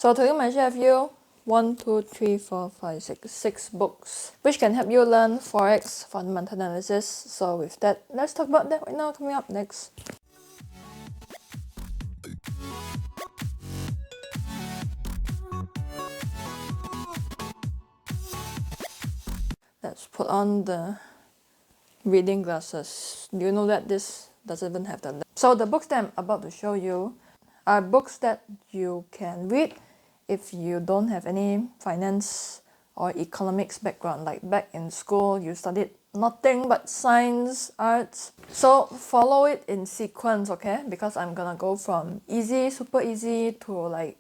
So today I share with you 1, 2, 3, 4, 5, 6 books which can help you learn Forex fundamental analysis. So with that, let's talk about that right now. Coming up next. Let's put on the reading glasses. Do you know that this doesn't even have the... So the books that I'm about to show you are books that you can read if you don't have any finance or economics background. Like back in school, you studied nothing but science, arts. So follow it in sequence, okay? Because I'm gonna go from easy, super easy to like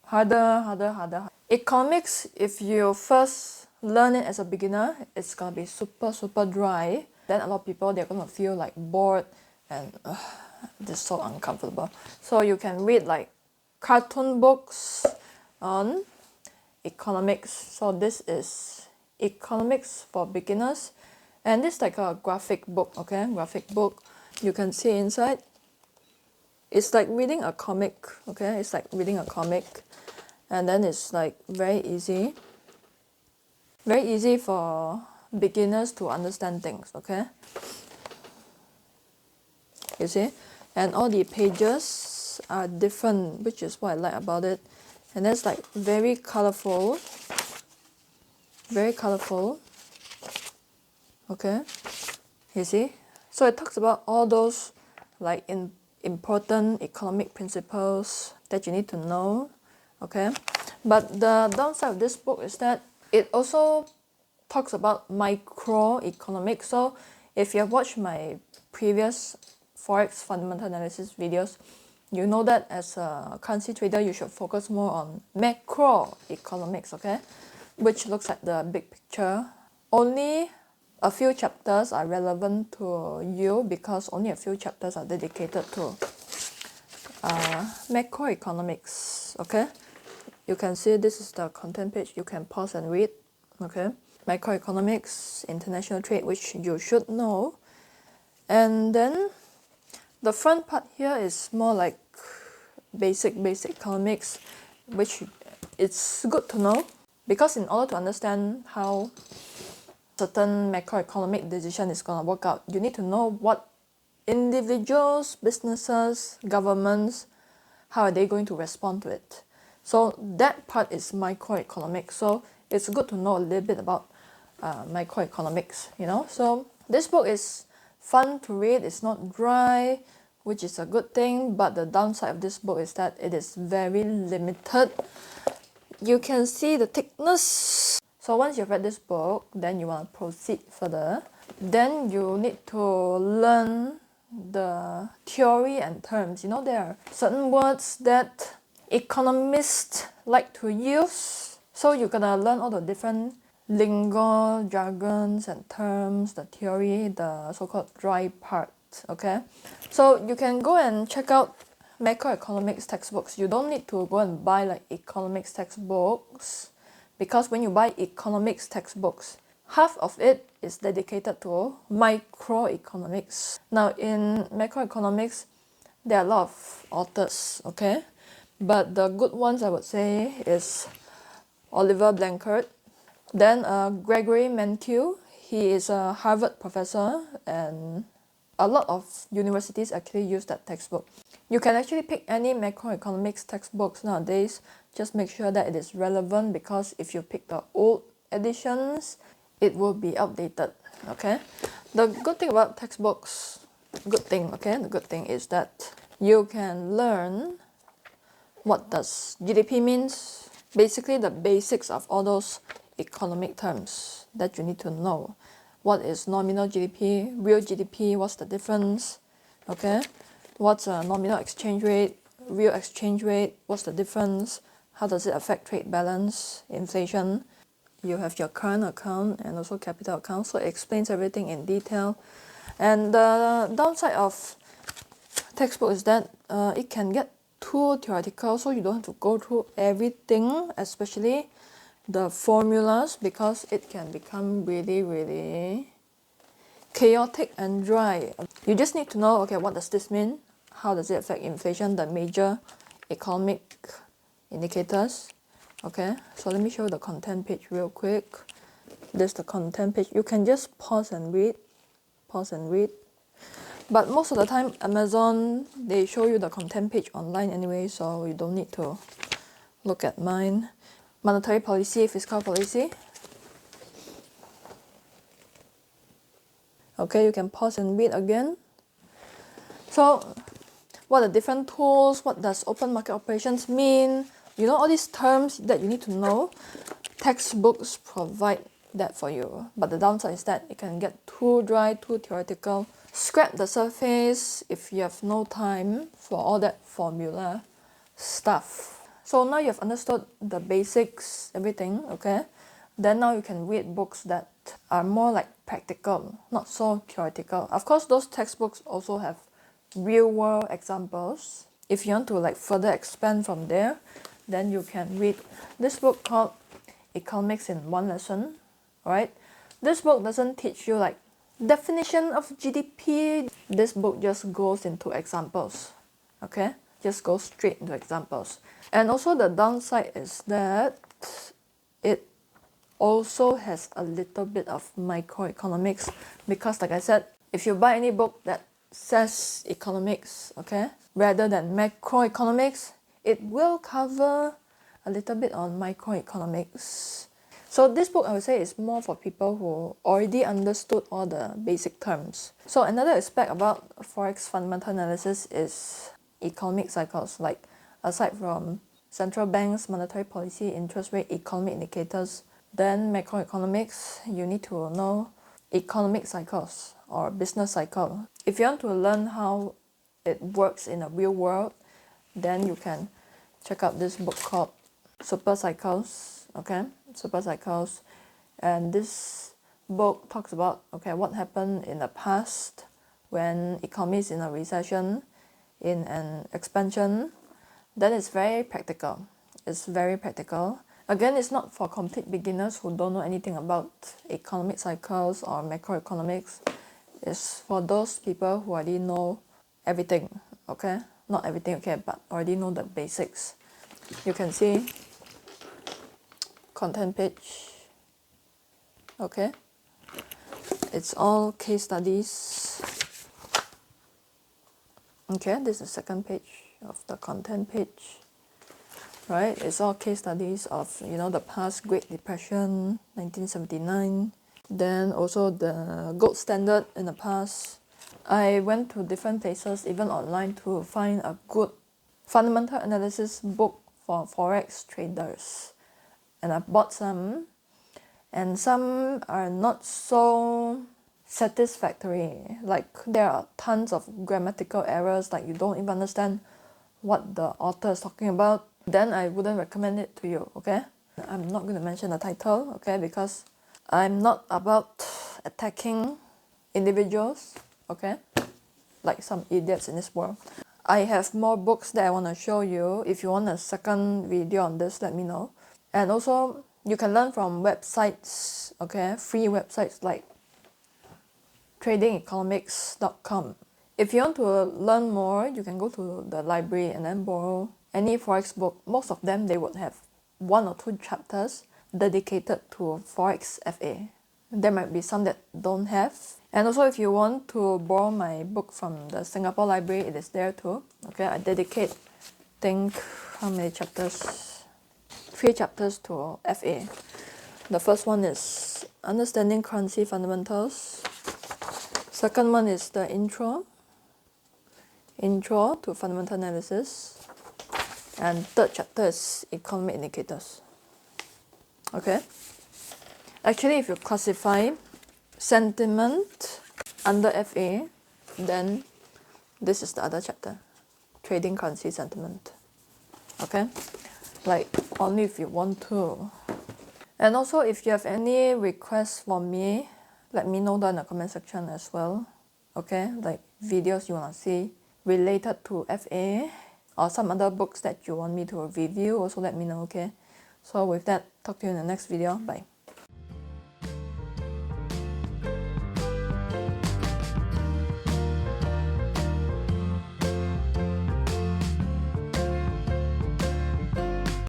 harder. Economics, if you first learn it as a beginner, it's gonna be super dry. Then a lot of people, they're gonna feel like bored and this is so uncomfortable. So you can read like cartoon books on economics. So this is economics for beginners, and this is like a graphic book, okay? Graphic book. You can see inside. It's like reading a comic, okay? It's like reading a comic, and then it's like very easy for beginners to understand things, okay? You see, and all the pages are different, which is what I like about it. And that's like very colorful, okay? You see, so it talks about all those like important economic principles that you need to know, okay? But the downside of this book is that it also talks about microeconomics. So if you have watched my previous Forex fundamental analysis videos, you know that as a currency trader, you should focus more on macroeconomics, okay? Which looks at the big picture. Only a few chapters are relevant to you because only a few chapters are dedicated to macroeconomics, okay? You can see this is the content page. You can pause and read, okay? Microeconomics, international trade, which you should know. And then the front part here is more like basic economics, which it's good to know because in order to understand how certain macroeconomic decision is going to work out, you need to know what individuals, businesses, governments, how are they going to respond to it. So that part is microeconomics. So it's good to know a little bit about microeconomics, you know. So this book is fun to read. It's not dry, which is a good thing. But the downside of this book is that it is very limited. You can see the thickness. So once you've read this book, then you want to proceed further. Then you need to learn the theory and terms. You know, there are certain words that economists like to use. So you're gonna learn all the different lingo, jargons and terms, the theory, the so-called dry part, okay? So you can go and check out macroeconomics textbooks. You don't need to go and buy like economics textbooks because when you buy economics textbooks, half of it is dedicated to microeconomics. Now in macroeconomics, there are a lot of authors, okay? But the good ones I would say is Oliver Blanchard. Then Gregory Mankiw, he is a Harvard professor and a lot of universities actually use that textbook. You can actually pick any macroeconomics textbooks nowadays. Just make sure that it is relevant because if you pick the old editions, it will be outdated, okay? The good thing about textbooks, the good thing is that you can learn what does GDP means, basically the basics of all those economic terms that you need to know. What is nominal GDP, real GDP, what's the difference, okay? What's a nominal exchange rate, real exchange rate, what's the difference, how does it affect trade balance, inflation. You have your current account and also capital account, so it explains everything in detail. And the downside of textbook is that it can get too theoretical, so you don't have to go through everything, especially the formulas, because it can become really chaotic and dry. You just need to know, okay, what does this mean? How does it affect inflation, the major economic indicators. Okay, so let me show the content page real quick. This is the content page. You can just pause and read. But most of the time, Amazon, they show you the content page online anyway, so you don't need to look at mine. Monetary policy, fiscal policy. Okay, you can pause and read again. So, what are different tools? What does open market operations mean? You know, all these terms that you need to know. Textbooks provide that for you. But the downside is that it can get too dry, too theoretical. Scrap the surface if you have no time for all that formula stuff. So now you've understood the basics, everything, okay? Then now you can read books that are more like practical, not so theoretical. Of course, those textbooks also have real world examples. If you want to like further expand from there, then you can read this book called Economics in One Lesson, right? This book doesn't teach you like definition of GDP. This book just goes into examples, okay? Just go straight into examples. And also the downside is that it also has a little bit of microeconomics, because like I said, if you buy any book that says economics, okay, rather than macroeconomics, it will cover a little bit on microeconomics. So this book, I would say, is more for people who already understood all the basic terms. So another aspect about Forex fundamental analysis is economic cycles. Like aside from central banks, monetary policy, interest rate, economic indicators, then macroeconomics, you need to know economic cycles or business cycle. If you want to learn how it works in the real world, then you can check out this book called Super Cycles, okay? Super Cycles. And this book talks about, okay, what happened in the past when economy is in a recession, in an expansion. Then it's very practical. It's very practical. Again, it's not for complete beginners who don't know anything about economic cycles or macroeconomics. It's for those people who already know everything, okay? Not everything, okay, but already know the basics. You can see content page, okay? It's all case studies. Okay, this is the second page of the content page. Right, it's all case studies of, you know, the past Great Depression, 1979. Then also the gold standard in the past. I went to different places, even online, to find a good fundamental analysis book for Forex traders. And I bought some, and some are not so satisfactory. Like there are tons of grammatical errors, like you don't even understand what the author is talking about. Then I wouldn't recommend it to you, okay? I'm not going to mention the title, okay, because I'm not about attacking individuals, okay, like some idiots in this world. I have more books that I want to show you. If you want a second video on this, let me know. And also, you can learn from websites, okay, free websites like tradingeconomics.com. If you want to learn more, you can go to the library and then borrow any Forex book. Most of them, they would have 1 or 2 chapters dedicated to Forex FA. There might be some that don't have. And also, if you want to borrow my book from the Singapore Library, it is there too. Okay, I dedicate, think, how many chapters? 3 chapters to FA. The first one is Understanding Currency Fundamentals. Second one is the Intro to Fundamental Analysis. And third chapter is Economic Indicators. Okay? Actually, if you classify sentiment under FA, then this is the other chapter, Trading Currency Sentiment. Okay? Like, only if you want to. And also, if you have any requests for me, let me know down in the comment section as well. Okay? Like, videos you want to see related to FA, or some other books that you want me to review, also let me know, okay? So with that, talk to you in the next video. Bye.